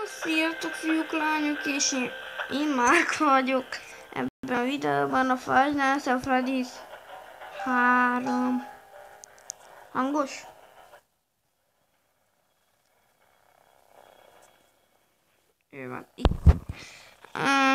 Sziasztok fiúk, lányok, és én Márk vagyok. Ebben a videóban a Five Nights at Freddy's 3. Hangos? Ő van itt.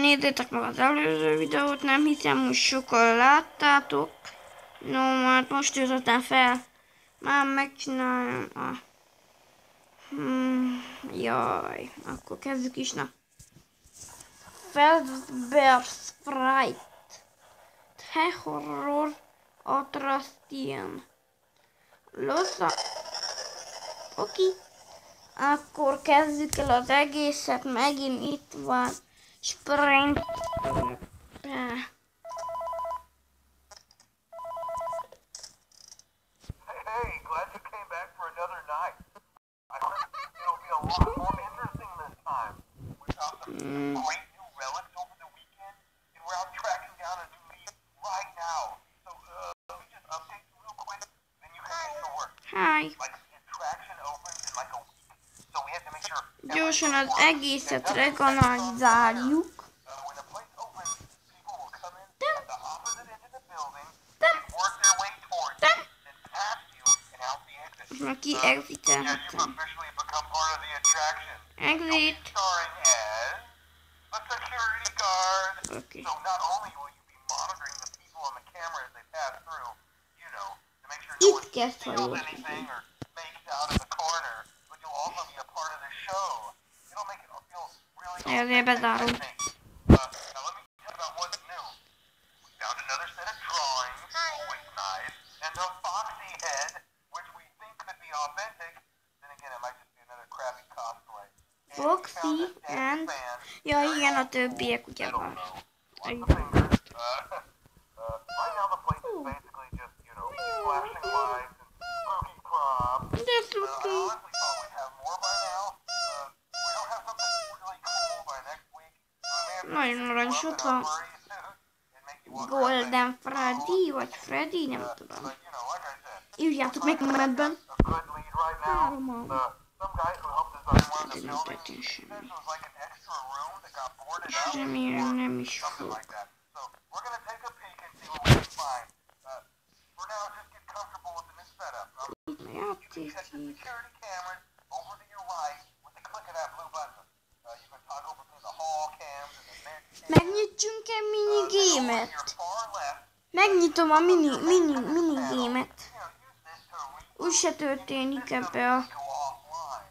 Nézzétek meg az előző videót, nem hiszem, hogy sokan láttátok. No, hát most jöttem fel. Már megcsinálom a... Jaj, akkor kezdjük is, na. Fazbear Fright Terror Attraction. Oké. Akkor kezdjük el az egészet. Megint itt van Sprint. Hey, glad you came back for another night. I think it'll be a lot more interesting this time. We found some great new relics over the weekend, and we're out tracking down a new lead right now. So, let me just update you real quick, then you can get to work. Hi. Like, the attraction opens in like a week, so we have to make sure... Gyorsan az egészet regionalizáljuk. When the place opens, people will come in at the opposite end of the building and work their way towards you, then past you and out the exit. Most már Yeah, you've kiexitelhetem. officially become part of the attraction. Exit. Starring as a security guard. Okay. So not only will you be monitoring the people on the camera as they pass through, you know, to make sure no Itt one kezd steals valóban. anything or makes out in the corner, but you'll also be a part of the show. It'll make it feel really Ezért bezárom. now let me tell you about what's new. We found another set of drawings, always nice, and a foxy head, which we think could be authentic. Then again, it might just be another crappy cosplay. And we found Foxy a dead and... fan. Ja, igen, a többiek ugye I don't van. know. Lots of fingers. Right now the place is basically just, you know, flashing lights and spooky props. De I cuki. honestly thought we'd have more by now. We don't have something really cool by next week. So we may have to Nagyon aranyos up ott in our van. furry suit and make you walk around Golden like, Freddy, vagy Freddy, nem tudom. but you know, like I said, Írjátok meg kommentben. a good lead right now. Hároman. Some guy who helped design one of the Nem buildings tettem says semmi. it was like an extra room that got boarded up Remélem or nem is something fog. like that. So we're gonna take a peek and see what we can find. For now, just get comfortable with the new setup. Itt a You can check the játékig. security cameras over to your right with the click of that blue button. You can toggle between the hall cams and the vent cams. Megnyitjunk egy Over minigémet. your far left, Megnyitom a minigémet. use this to Úgy se történik ebbe a... go offline.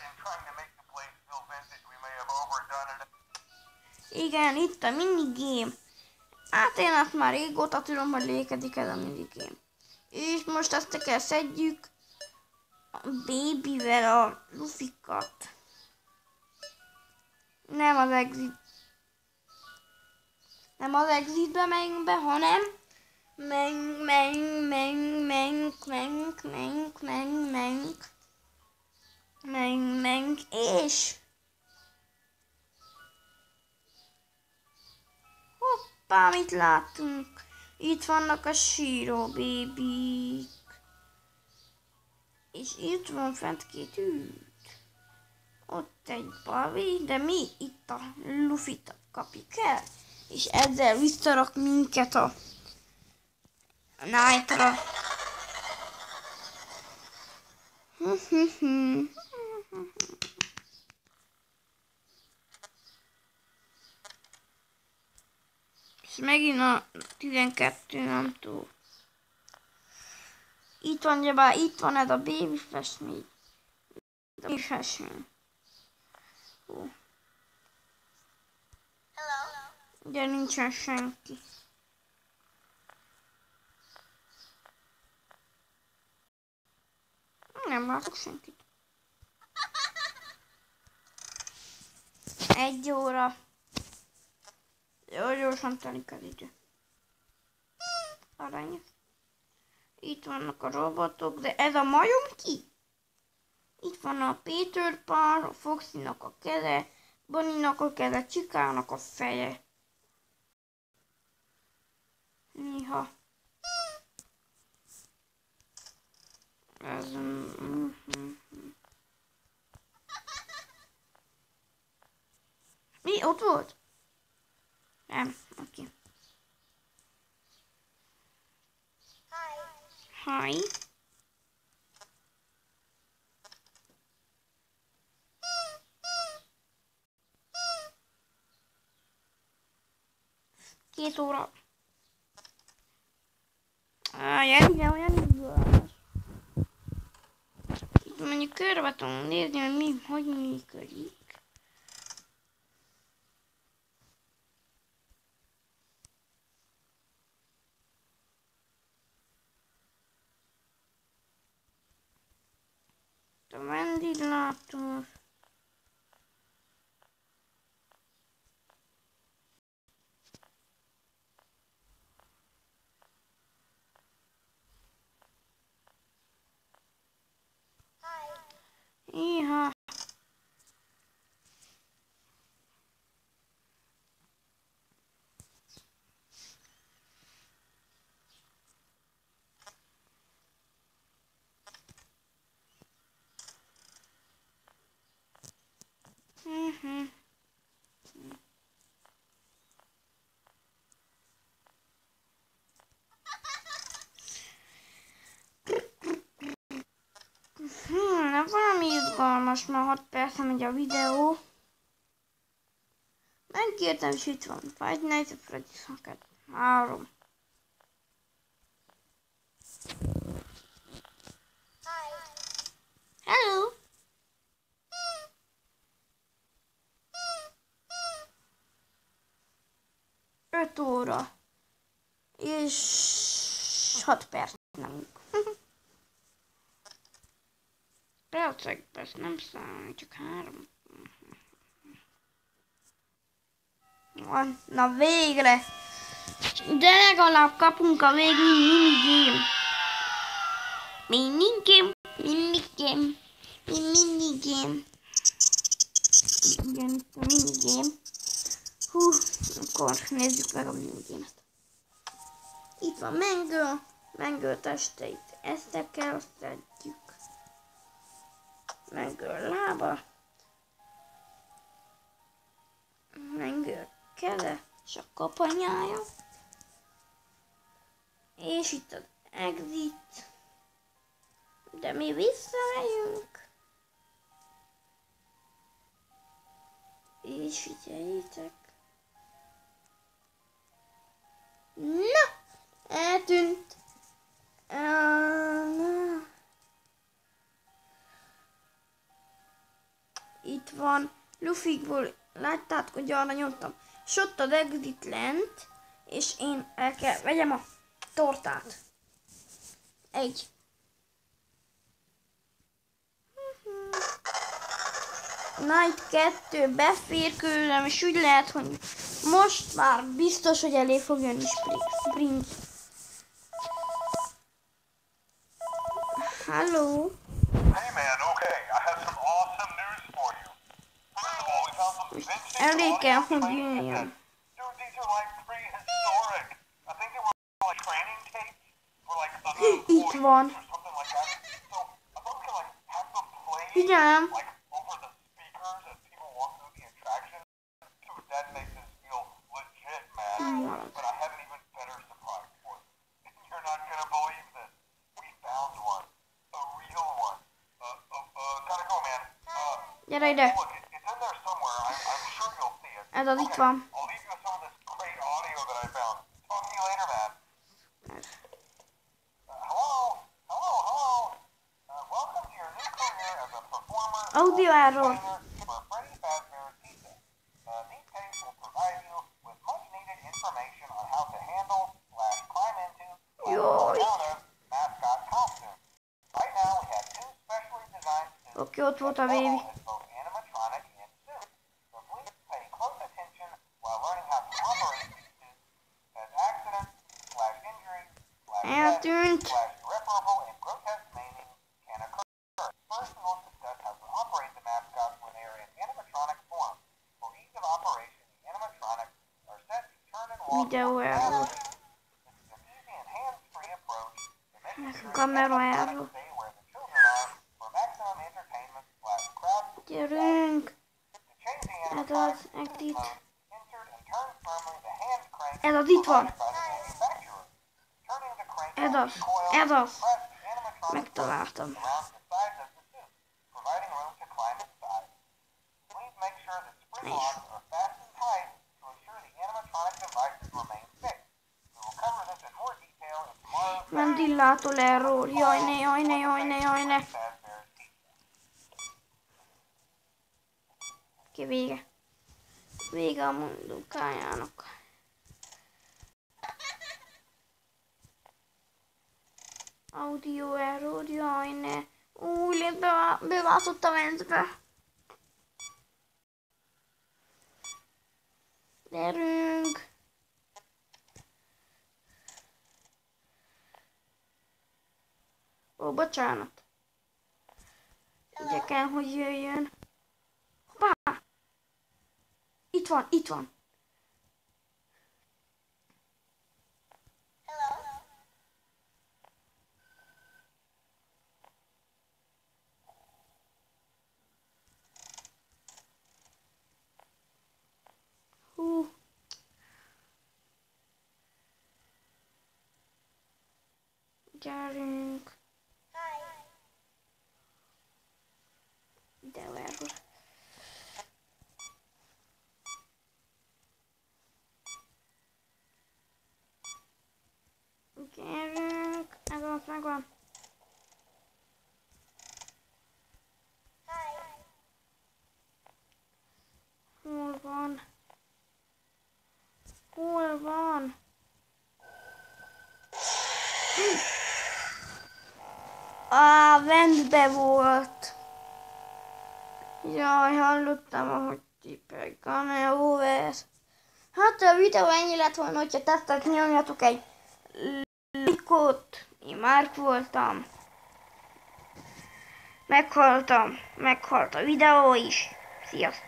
In trying to make the place feel vintage, we may have overdone it. Igen, itt a minigém. Hát én azt már régóta tudom, hogy létezik ez a minigém. És most azt kell szedjük a babyvel a lufikat. Nem az exitbe megyünk be, hanem menk, és hoppá, mit látunk? Itt vannak a síró bébik. És itt van fent két űt. Ott egy babi, de mi itt a lufit kapjuk el. És ezzel visszarak minket a Night-ra. És megint a 12, nem túl. Itt van, ugyebár itt van ez a baby festmény. Baby festmény. De nincsen senki. Nem látok senkit. 1 óra. Jó, gyorsan telik az idő. Aranyos. Itt vannak a robotok, de ez a majom ki? Itt van a Peter Pan, a Foxynak a keze, Bonnie-nak a keze, Csikának a feje. Néha. Ez... Ott volt? Nem, oké. Hi. Két óra. Jani, olyan igaz. Itt mondjuk körbe tudunk nézni, hogy hogy működik. A vendéglátor. Iha. Nem valami izgalmas, már 6 perc megy a videó. Megkértem, és itt van. Five Nights at Freddy's 3. Hello! Öt óra. És 6 perc nem. Percekben nem számít, csak 3. Van, na végre! De legalább kapunk a végén minigame. Minigame. Igen, itt a minigame. Hú, akkor nézzük meg a minigame-et. Itt van Mengő testeit. Ezt kell szedjük. Mengő lába. Mengő keze. És a kapanyája. És itt az exit. De mi visszamegyünk. És figyeljétek. Na! Eltűnt. Itt van. Luffyból láttátok, hogy arra nyomtam. És ott az exit lent. És én el kell vegyem a tortát. Egy. Night 2 befér különöm, és úgy lehet, hogy most már biztos, hogy elé fog jönni Sprint. Hello. Hey man, okay, I have some awesome news for you. First of all, we found some vintage Elé kell, hogy audio jöjjön. Dude, these are like prehistoric. I think they were like training tapes for like other Itt van. or something like that. So I thought we could like have them played Figyelem. like over the speakers as people walk through the attraction. Dude, that makes this feel legit, man. But I have an even better surprise for you. You're not gonna believe this. We found one. A real one. Gotta go, man. Gyere ide. Look, it's in there somewhere. I'm sure you'll see it. Ez az itt van. I'll leave you with some of this great audio that I found. Talk to you later, man. Hello? Welcome to your new career as a performer. Audio error. For Freddy Fazbear's Pizza. These tapes will provide you with much needed information on how to handle / climb into Jaj. out of mascot costume. Right now we have two specially designed suits. Oké, ott volt a Baby. Both animatronic and suit. So please pay close attention while learning how to operate these suits, as accidents / injuries / Eltűnt. irreparable and grotesque maiming can occur. First, we will discuss how to operate the mascots when they are in animatronic form. For ease of operation, the animatronics are set to turn and walk. Videó error. This is an easy and hands-free approach to making sure the Kamera error. animatronics stay where the children are for maximum entertainment / crowd. Gyerünk. To change the Ez az, exit. Insert and turn firmly the hand crank Ez az, itt van. provided by the manufacturer. Turning the crank Ez on az, the coil ez az. press the animatronic Megtaláltam. around the sides of the suit, providing room to climb inside. Please make sure that spring locks are fastened tight to ensure the animatronic devices remain fixed. We will cover this in more detail in tomorrow's Ventillator error. Jaj ne, jaj ne, jaj ne, jaj ne. Fazbear's teacher. Oké, vége. Vége a munkájának. Audio error, jaj ne. Új, beváltott a ventbe. Gyerünk. Ó, bocsánat. Ugye kell, hogy jöjjön. Hoppá! Itt van, itt van. Hú. Gyerünk. De error. Gyerünk. Ez az megvan. Hol van? Hol van? Ventbe volt. Jaj, hallottam, ahogy tipeg. Over. Hát a videó ennyi lett volna, hogyha tetszett, nyomjatok egy lájkot. Én Márk voltam. Meghalt a videó is. Sziasztok!